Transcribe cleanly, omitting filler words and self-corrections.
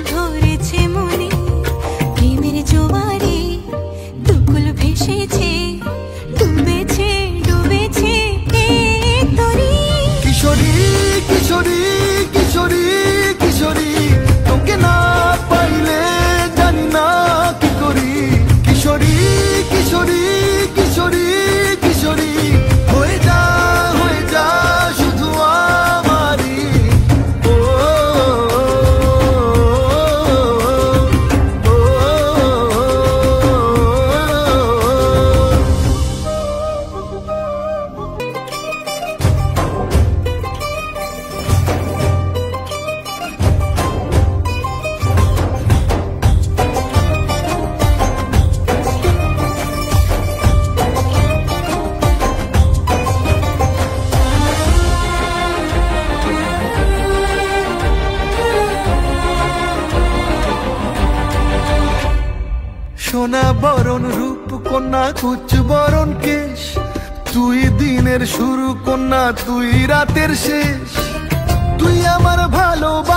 ধরেছে মনে প্রেমের জোয়ারে দুকুল ভেসেছে ডুবেছে ডুবেছে এই তরি। কিশোরী কিশোরী কিশোরী কিশোরী তোকে না পাইলে জানি না কি করি। কিশোরী কিশোরী কিশোরী কিশোরী হয়ে যা শুধু আমারই। ও সোনা বরণ রূপ কন্যা কুচ বরণ কেশ, তুই দিনের শুরু কন্যা তুই রাতের শেষ। তুই আমার ভালোবাসা